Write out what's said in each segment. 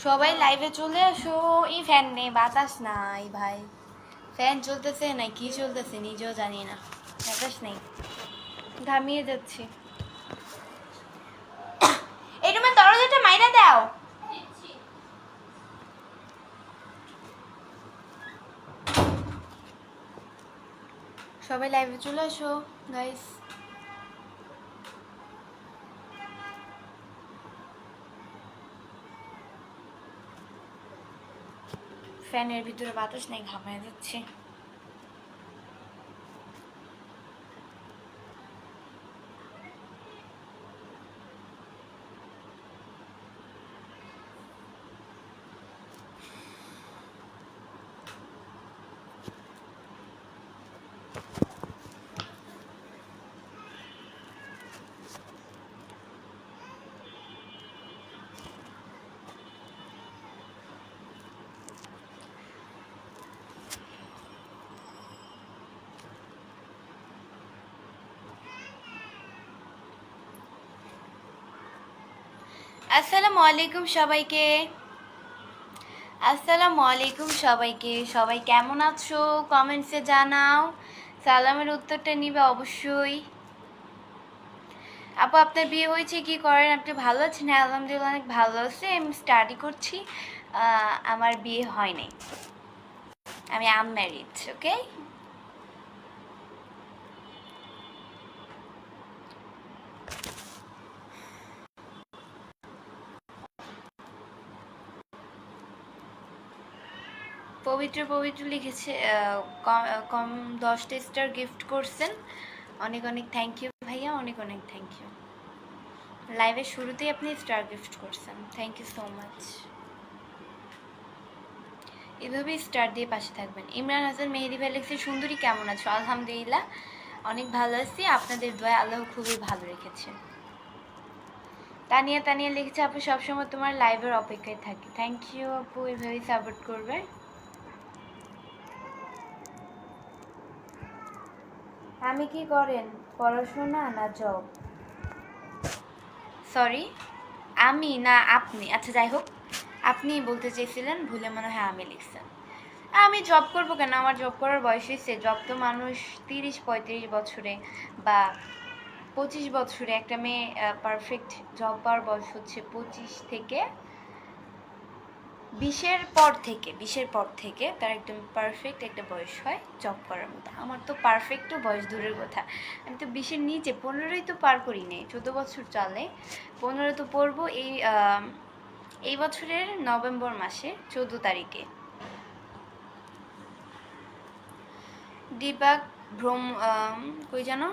সবাই লাইভে চলে আসো। এই ফ্যান নেই, বাতাস নাই ভাই। ফ্যান চলতেছে না কি চলতেছে নিজেও জানি না, বাতাস নেই, ঘামিয়ে যাচ্ছি। এই রুমের দরজাটা মাইরা দাও। সবাই লাইভে চলে আসো গাইস। ফ্যানের ভিতরে বাতাস নেই, ঘামিয়ে যাচ্ছে। আসসালামু আলাইকুম সবাইকে, আসসালামু আলাইকুম সবাইকে। সবাই কেমন আছো কমেন্টসে জানাও, সালামের উত্তরটা নিবে অবশ্যই। আপু আপনার বিয়ে হয়েছে, কি করেন আপনি, ভালো আছেন? হ্যাঁ আলহামদুলিল্লাহ অনেক ভালো আছে, আমি স্টাডি করছি। আমার বিয়ে হয় নাই, আমি আনম্যারিড। ওকে, পবিত্র পবিত্র লিখেছে, কম 10টা স্টার গিফট করছেন, অনেক অনেক থ্যাংক ইউ ভাইয়া, অনেক অনেক থ্যাংক ইউ। লাইভের শুরুতেই আপনি স্টার গিফট করছেন, থ্যাংক ইউ সো মাচ। এভাবেই স্টার দিয়ে পাশে থাকবেন। ইমরান হাসান মেহেদি ভাই লিখছে, সুন্দরী কেমন আছো? আলহামদুলিল্লাহ অনেক ভালো আছি, আপনাদের দোয়া আল্লাহ খুবই ভালো রেখেছে। তানিয়া তানিয়া লিখছে, আপু সবসময় তোমার লাইভের অপেক্ষায় থাকি। থ্যাংক ইউ আপু, এভাবেই সাপোর্ট করবে। আমি কি করেন, পড়াশোনা না জব? সরি, আমি না আপনি? আচ্ছা যাই হোক, আপনি বলতে চেয়েছিলেন, ভুলে মনে হয় আমি লিখছেন। আমি জব করবো কেন, আমার জব করার বয়স হয়েছে। জব তো মানুষ 30-35 বছরে বা 25 বছরে, একটা মেয়ে পারফেক্ট জব পাওয়ার বয়স হচ্ছে 25 থেকে 20-এর পর থেকে তার একদম পারফেক্ট একটা বয়স হয় জব করার মতো। আমার তো পারফেক্টও বয়স দূরের কথা, আমি তো 20-এর নিচে, 15ই তো পার করি নাই, 14 বছর চলে, 15 তো পড়বো এই বছরের নভেম্বর মাসে 14 তারিখে। দীপাক ভ্রম, কই জানো,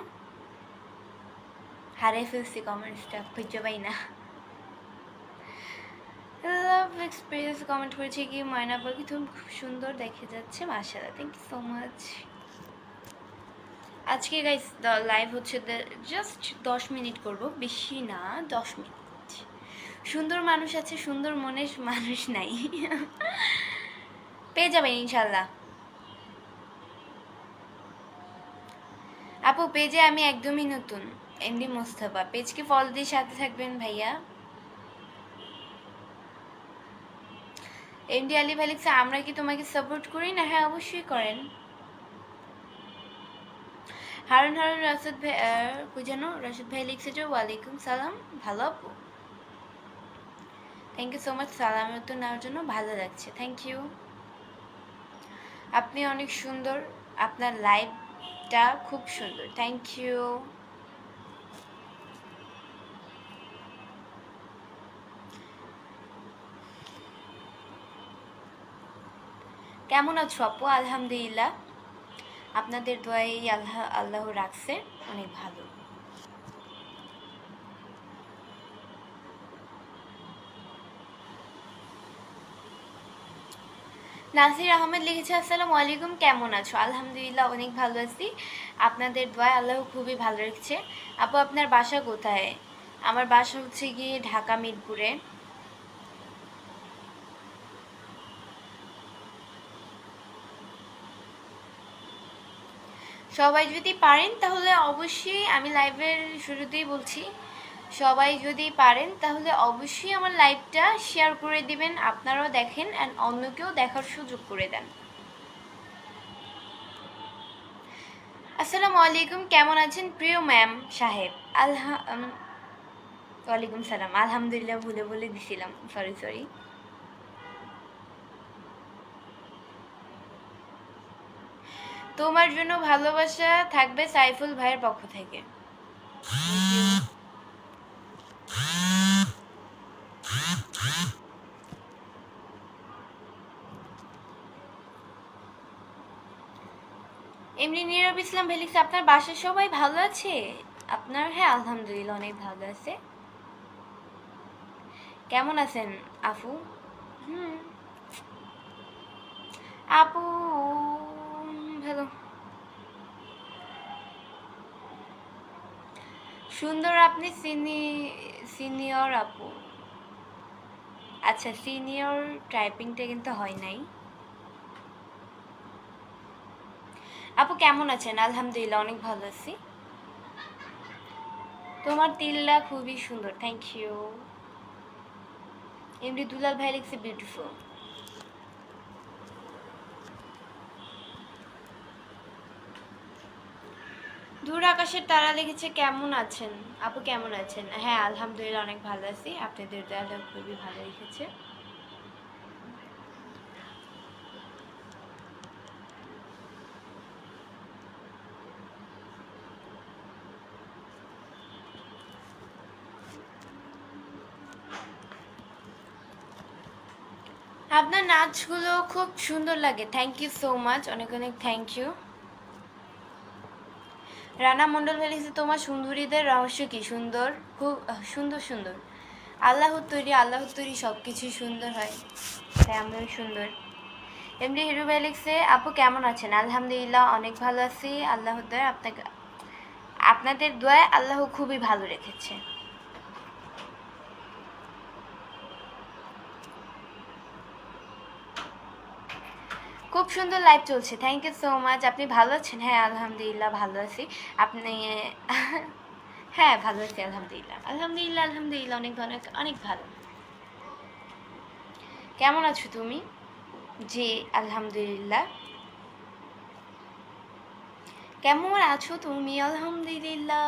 হারিয়ে ফেলছি কমেন্টসটা, খুঁজে পাই না। লাভ এক্সপিরিয়েন্স কমেন্ট করেছে কি ময়না পাখি, তুমি খুব সুন্দর দেখে যাচ্ছে, মাশাআল্লাহ, থ্যাংক ইউ সো মাচ। আজকে গাইস লাইভ হচ্ছে জাস্ট 10 মিনিট করব, বেশি না, 10 মিনিট। সুন্দর মানুষ আছে, সুন্দর মনের মানুষ নাই। পেয়ে যাবেন ইনশাল্লাহ। আপু পেজে আমি একদমই নতুন, এমডি মোস্তফা, পেজকে ফলো দিয়ে সাথে থাকবেন ভাইয়া। এমডি আলী ভাই লিখছে, আমরা কি তোমাকে সাপোর্ট করি না? হ্যাঁ অবশ্যই করেন। হারুন হারুন রাশেদ ভাই, কই যেন, রাশেদ ভাই লিখছে যে ওয়ালাইকুম সালাম, ভালো আপু, থ্যাংক ইউ সো মাচ সালামের তো নেওয়ার জন্য, ভালো লাগছে, থ্যাংক ইউ। আপনি অনেক সুন্দর, আপনার লাইভটা খুব সুন্দর, থ্যাংক ইউ। কেমন আছো আপু? আলহামদুলিল্লাহ, আপনাদের দোয়াই আল্লাহ রাখছে অনেক ভালো। নাসির আহমেদ লিখেছে, আসসালামু আলাইকুম, কেমন আছো? আলহামদুলিল্লাহ অনেক ভালো আছি, আপনাদের দোয়া আল্লাহ খুবই ভালো রেখেছে। আপু আপনার বাসা কোথায়? আমার বাসা হচ্ছে গিয়ে ঢাকা মিরপুরে। সবাই যদি পারেন তাহলে অবশ্যই, আমি লাইভের শুরুতেই বলছি, সবাই যদি পারেন তাহলে অবশ্যই আমার লাইভটা শেয়ার করে দিবেন, আপনারাও দেখেন অ্যান্ড অন্যকেও দেখার সুযোগ করে দেন। আসসালামু আলাইকুম, কেমন আছেন প্রিয় ম্যাম সাহেব? ওয়ালাইকুম সালাম। আলহামদুলিল্লাহ ভুলে বলে দিছিলাম, সরি সরি। তোমার জন্য ভালোবাসা থাকবে সাইফুল ভাইয়ের পক্ষ থেকে। এমনি নীরব ইসলাম ভেলিক্স, আপনার বাসার সবাই ভালো আছে? আপনার? হ্যাঁ আলহামদুলিল্লাহ অনেক ভালো আছে। কেমন আছেন আপু? হুম, আপু ভালো। সুন্দর, আপনি সিনিয়র আপু। আচ্ছা, সিনিয়র টাইপিংটা কিন্তু হয় নাই। আপু কেমন আছেন? আলহামদুলিল্লাহ অনেক ভালো আছি। তোমার তিল্লা খুবই সুন্দর, থ্যাংক ইউ। এমডি দুলাল ভাই লিখছে বিউটিফুল। দূর আকাশের তারা লিখেছে কেমন আছেন আপু, কেমন আছেন? হ্যাঁ আলহামদুলিল্লাহ অনেক ভালো আছি, আপনাদের দয়াটা খুবই ভালো লিখেছে। আপনার নাচগুলো খুব সুন্দর লাগে, থ্যাংক ইউ সো মাচ, অনেক অনেক থ্যাংক ইউ। রানা মণ্ডল লিখেছে তোমার সুন্দরীদের রহস্য কি? সুন্দর, খুব সুন্দর সুন্দর। আল্লাহর তৈরি সব কিছুই সুন্দর হয়, তাই আমিও সুন্দর। এমনি হিরু ভাই লিখছে আপু কেমন আছেন? আলহামদুলিল্লাহ অনেক ভালো আছি, আল্লাহর দয়ায় আপনাকে, আপনাদের দোয়ায় আল্লাহ খুবই ভালো রেখেছে। খুব সুন্দর লাইভ চলছে, থ্যাংক ইউ সো মাচ। আপনি ভালো আছেন? হ্যাঁ আলহামদুলিল্লাহ ভালো আছি। আপনি? হ্যাঁ ভালো আছি আলহামদুলিল্লাহ, আলহামদুলিল্লাহ আলহামদুলিল্লাহ অনেক অনেক অনেক ভালো। কেমন আছো তুমি? জি আলহামদুলিল্লাহ। কেমন আছো তুমি? আলহামদুলিল্লাহ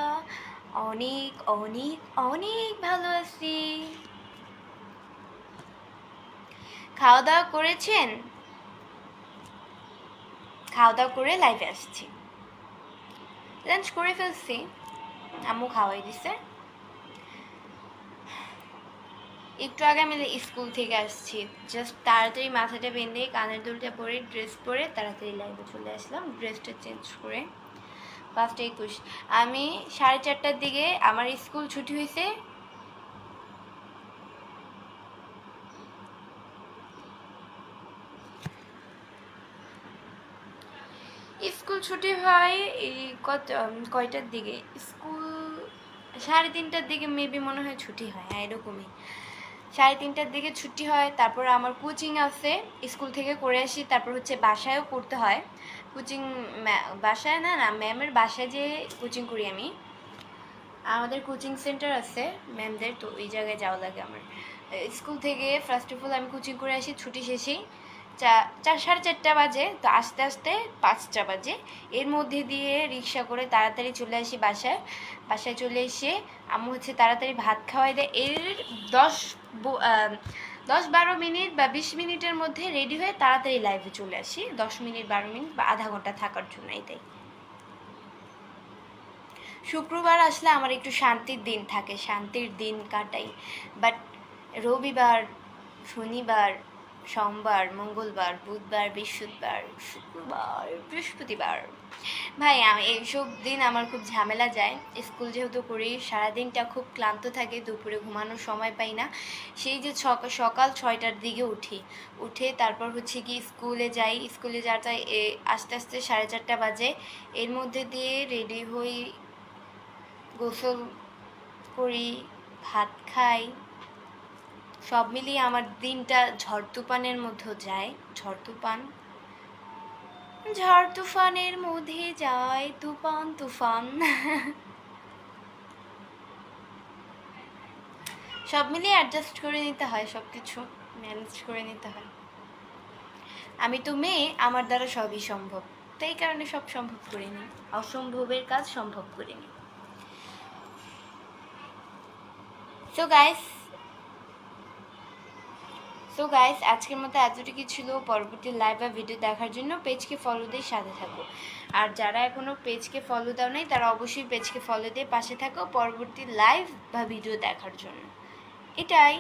অনেক অনেক অনেক ভালো আছি। খাওয়া দাওয়া করেছেন? খাওয়া দাওয়া করে লাইভে আসছি। লাঞ্চ করে ফেলছি, আম্মু খাওয়াই দিছে। একটু আগে আমি স্কুল থেকে আসছি, জাস্ট তাড়াতাড়ি মাথাটা বেঁধে কানের দুলটা পরে ড্রেস পরে তাড়াতাড়ি লাইভে চলে আসলাম, ড্রেসটা চেঞ্জ করে। 5:21 আমি 4:30টার দিকে আমার স্কুল ছুটি হয়েছে। স্কুল ছুটি হয় এই কয়টার দিকে? স্কুল 3:30টার দিকে মেবি মনে হয় ছুটি হয়, হ্যাঁ এরকমই। 3:30টার দিকে ছুটি হয়, তারপর আমার কোচিং আছে, স্কুল থেকে করে আসি, তারপর হচ্ছে বাসায়ও করতে হয় কোচিং। বাসায় না না ম্যামের বাসায় যে কোচিং করি আমি, আমাদের কোচিং সেন্টার আছে ম্যামদের, তো ওই জায়গায় যাওয়া লাগে আমার। স্কুল থেকে ফার্স্ট অফ অল আমি কোচিং করে আসি, ছুটি শেষেই 4:30 বাজে, তো আস্তে আস্তে 5টা বাজে। এর মধ্যে দিয়ে রিক্সা করে তাড়াতাড়ি চলে আসি বাসায়। বাসায় চলে এসে আম্মু হচ্ছে তাড়াতাড়ি ভাত খাওয়াই দেয়। এর 10-12 মিনিট বা 20 মিনিটের মধ্যে রেডি হয়ে তাড়াতাড়ি লাইভে চলে আসি, 10 মিনিট 12 মিনিট বা আধা ঘন্টা থাকার জন্য, এটাই। শুক্রবার আসলে আমার একটু শান্তির দিন থাকে, শান্তির দিন কাটাই। বাট রবিবার, শনিবার, সোমবার, মঙ্গলবার, বুধবার, বৃহস্পতিবার, শুক্রবার, বৃহস্পতিবার, ভাই এইসব দিন আমার খুব ঝামেলা যায়। স্কুল যেহেতু করি, সারাদিনটা খুব ক্লান্ত থাকে, দুপুরে ঘুমানোর সময় পাই না। সেই যে সকাল 6টার দিকে উঠে তারপর হচ্ছে কি স্কুলে যাই, স্কুলে যাওয়াটা আস্তে আস্তে 4:30 বাজে। এর মধ্যে দিয়ে রেডি হই, গোসল করি, ভাত খাই, সব মিলিয়ে আমার দিনটা ঝড় তুফানের মধ্যে যায়। ঝড় তুফানের মধ্যে যায় তুফান তুফান। সব মিলিয়ে অ্যাডজাস্ট করে নিতে হয়, সব কিছু ম্যানেজ করে নিতে হয়। আমি তো মেয়ে, আমার দ্বারা সবই সম্ভব, তো এই কারণে সব সম্ভব করে নিই, অসম্ভবের কাজ সম্ভব করে নিই। সো গাইস আজকের মতো এতটুকু ছিল। পরবর্তী লাইভ বা ভিডিও দেখার জন্য পেজকে ফলো দিয়ে সাথে থাকো। আর যারা এখনও পেজকে ফলো দাও নাই তারা অবশ্যই পেজকে ফলো দিয়ে পাশে থাকো পরবর্তী লাইভ বা ভিডিও দেখার জন্য। এটাই।